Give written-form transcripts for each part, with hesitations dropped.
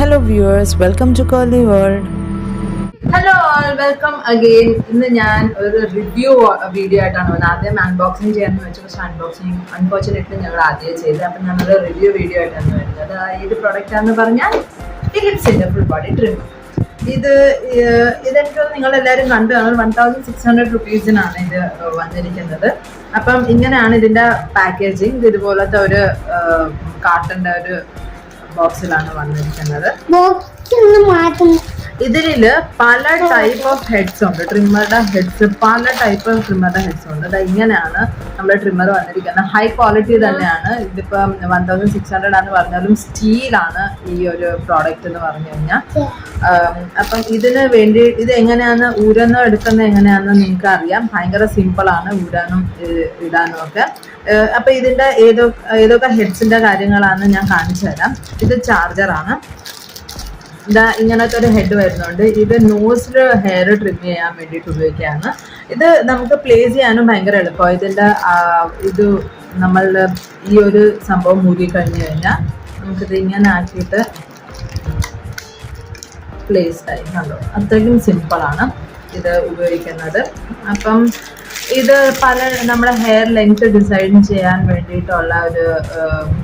Hello viewers, welcome to Curly World. Hello all welcome again. ഇന്ന് ഞാൻ ഒരു review video ആയിട്ടാണ് വന്നത്. ആദ്യം അൺബോക്സിങ് ചെയ്യാമെന്ന് വെച്ചു, പക്ഷേ അൺബോക്സിങ് അൺഫോർച്ചുനേറ്റ്ലി ഞങ്ങൾ ആദ്യം ചെയ്തത്. അപ്പം ഞങ്ങൾ റിവ്യൂ വീഡിയോ ആയിട്ടാണ് വരുന്നത്. ഏത് പ്രൊഡക്റ്റാണെന്ന് പറഞ്ഞാൽ ഫിലിപ്സിൻ്റെ ഫുൾ ബോഡി ട്രിം. ഇതെനിക്ക് നിങ്ങളെല്ലാവരും കണ്ടു കാണും. 1600 rupees ഇത് വന്നിരിക്കുന്നത്. അപ്പം ഇങ്ങനെയാണ് ഇതിൻ്റെ പാക്കേജിങ്. ഇതുപോലത്തെ ഒരു കാർട്ടൻ്റെ ഒരു ബോക്സിലാണ് വന്നിരിക്കുന്നത്. ഇതില് പല ടൈപ്പ് ഓഫ് ഹെഡ്സ് ഉണ്ട്. ട്രിമ്മറുടെ ഹെഡ്സ്, പല ടൈപ്പ് ഓഫ് ട്രിമ്മറുടെ ഹെഡ്സ് ഉണ്ട്. അത് ഇങ്ങനെയാണ് നമ്മുടെ ട്രിമ്മർ വന്നിരിക്കുന്നത്. ഹൈ ക്വാളിറ്റി തന്നെയാണ്. ഇതിപ്പം 1600 ആണെന്ന് പറഞ്ഞാലും സ്റ്റീലാണ് ഈ ഒരു പ്രോഡക്റ്റ് എന്ന് പറഞ്ഞു കഴിഞ്ഞാൽ. അപ്പം ഇതിന് വേണ്ടി ഇത് എങ്ങനെയാണ് ഊരാനോ എടുക്കുന്നത് എങ്ങനെയാണെന്ന് നിങ്ങൾക്ക് അറിയാം. ഭയങ്കര സിമ്പിളാണ് ഊരാനും ഇടാനും ഒക്കെ. അപ്പൊ ഇതിന്റെ ഏതൊക്കെ ഹെഡ്സിന്റെ കാര്യങ്ങളാണ് ഞാൻ കാണിച്ചു തരാം. ഇത് ചാർജറാണ്. ഇതാ ഇങ്ങനത്തെ ഒരു ഹെഡ് വരുന്നുണ്ട്. ഇത് നോസിൽ ഹെയർ ട്രിം ചെയ്യാൻ വേണ്ടിയിട്ട് ഉപയോഗിക്കുകയാണ്. ഇത് നമുക്ക് പ്ലേസ് ചെയ്യാനും ഭയങ്കര എളുപ്പമാണ്. ഇതിൻ്റെ ഇത് നമ്മൾ ഈ ഒരു സംഭവം മൂടി കഴിഞ്ഞു കഴിഞ്ഞാൽ നമുക്കിത് ഇങ്ങനെ ആക്കിയിട്ട് പ്ലേസ് ആയി കണ്ടോ. അത്രയ്ക്കും സിമ്പിളാണ് ഇത് ഉപയോഗിക്കുന്നത്. അപ്പം ഇത് പല നമ്മുടെ ഹെയർ ലെങ്ത് ഡിസൈൻ ചെയ്യാൻ വേണ്ടിയിട്ടുള്ള ഒരു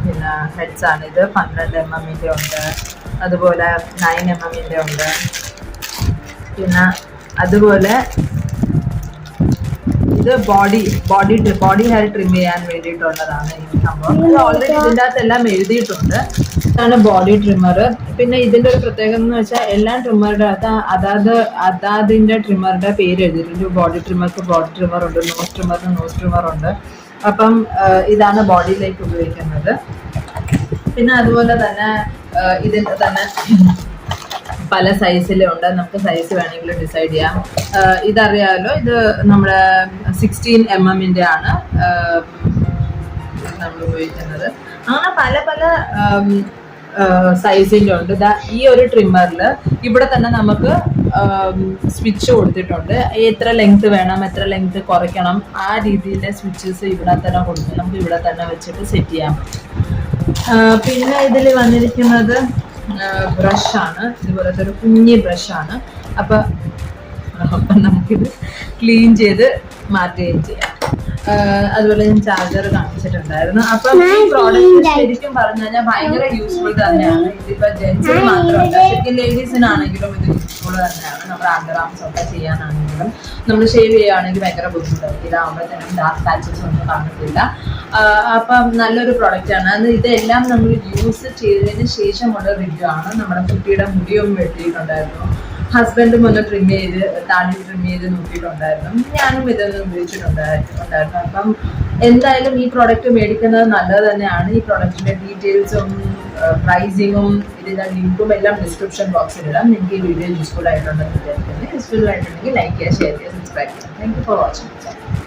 പിന്നെ ഹെഡ്സാണ്. ഇത് 12 mm ഉണ്ട്, അതുപോലെ 9 mm ഉണ്ട്. പിന്നെ അതുപോലെ ഇത് ബോഡി ഹെയർ ട്രിം ചെയ്യാൻ വേണ്ടിയിട്ടുള്ളതാണ് ഈ സംഭവം. ഇത് ഓൾറെഡി ഇതിൻ്റെ അകത്തെല്ലാം എഴുതിയിട്ടുണ്ട്. ഇതാണ് ബോഡി ട്രിമ്മർ. പിന്നെ ഇതിൻ്റെ ഒരു പ്രത്യേകത എന്ന് വെച്ചാൽ എല്ലാ ട്രിമ്മറുടെ അകത്ത് അതാതിൻ്റെ ട്രിമ്മറുടെ പേര് എഴുതിയിട്ടുണ്ട്. ബോഡി ട്രിമ്മർക്ക് ബോഡി ട്രിമ്മർ ഉണ്ട്, നോസ് ട്രിമ്മറിന് നോസ് ട്രിമ്മർ ഉണ്ട്. അപ്പം ഇതാണ് ബോഡിയിലേക്ക് ഉപയോഗിക്കുന്നത്. പിന്നെ അതുപോലെ തന്നെ ഇതിൻ്റെ തന്നെ പല സൈസിലുണ്ട്. നമുക്ക് സൈസ് വേണമെങ്കിൽ ഡിസൈഡ് ചെയ്യാം. ഇതറിയാമല്ലോ, ഇത് നമ്മുടെ 16 mm ആണ് നമ്മൾ ഉപയോഗിക്കുന്നത്. അങ്ങനെ പല പല സൈസിൻ്റെ ഉണ്ട്. ഈ ഒരു ട്രിമ്മറിൽ ഇവിടെ തന്നെ നമുക്ക് സ്വിച്ച് കൊടുത്തിട്ടുണ്ട്. എത്ര ലെങ്ത് വേണം, എത്ര ലെങ്ത് കുറയ്ക്കണം, ആ രീതിയിലെ സ്വിച്ചസ് ഇവിടെ തന്നെ കൊടുക്കും. നമുക്ക് ഇവിടെ തന്നെ വെച്ചിട്ട് സെറ്റ് ചെയ്യാൻ പറ്റും. പിന്നെ ഇതിൽ വന്നിരിക്കുന്നത് ബ്രഷാണ്. ഇതുപോലത്തെ ഒരു കുഞ്ഞി ബ്രഷാണ്. അപ്പം നമുക്കിത് ക്ലീൻ ചെയ്ത് മാറ്റുകയും ചെയ്യാം. അതുപോലെ ഞാൻ ചാർജർ കാണിച്ചിട്ടുണ്ടായിരുന്നു. അപ്പം ഈ പ്രോഡക്റ്റ് ശരിക്കും പറഞ്ഞു കഴിഞ്ഞാൽ ഭയങ്കര യൂസ്ഫുൾ തന്നെയാണ്. ഇതിപ്പോൾ ജെൻസിന് മാത്രമല്ല, ശരിക്കും ലേഡീസിനാണെങ്കിലും ഇത് യൂസ്ഫുൾ തന്നെയാണ്. നമ്മുടെ അണ്ടർ ആംസ് ഒക്കെ ചെയ്യാനാണെങ്കിലും നമ്മൾ ഷേവ് ചെയ്യുകയാണെങ്കിൽ ഭയങ്കര ബുദ്ധിമുട്ടായിരിക്കും. ഇതാകുമ്പോഴത്തേനും ഡാർക്ക് പാച്ചസ് ഒന്നും കാണത്തില്ല. അപ്പം നല്ലൊരു പ്രൊഡക്റ്റാണ്. അത് ഇതെല്ലാം നമ്മൾ യൂസ് ചെയ്തതിന് ശേഷമുള്ള റിവ്യൂ ആണ്. നമ്മുടെ കുട്ടിയുടെ മുടിയൊന്നും വെട്ടിയിട്ടുണ്ടായിരുന്നു. ഹസ്ബൻഡും ഒന്ന് താടി ട്രിം ചെയ്ത് നോക്കിയിട്ടുണ്ടായിരുന്നു. ഞാനും ഇതൊന്നും ഉപയോഗിച്ചിട്ടുണ്ടായിരുന്നു. അപ്പം എന്തായാലും ഈ പ്രോഡക്റ്റ് മേടിക്കുന്നത് നല്ലത് തന്നെയാണ്. ഈ പ്രോഡക്റ്റിൻ്റെ ഡീറ്റെയിൽസും പ്രൈസിങ്ങും ഇതിൻ്റെ ലിങ്കും എല്ലാം ഡിസ്ക്രിപ്ഷൻ ബോക്സിലിടാം. നിങ്ങൾക്ക് ഈ വീഡിയോ യൂസ്ഫുൾ ആയിട്ടുണ്ടെന്ന് വിചാരിക്കുന്നത്. യൂസ്ഫുൾ ആയിട്ടുണ്ടെങ്കിൽ ലൈക്ക് ചെയ്യുക, ഷെയർ ചെയ്യുക, സബ്സ്ക്രൈബ് ചെയ്യുക. Thank you for watching.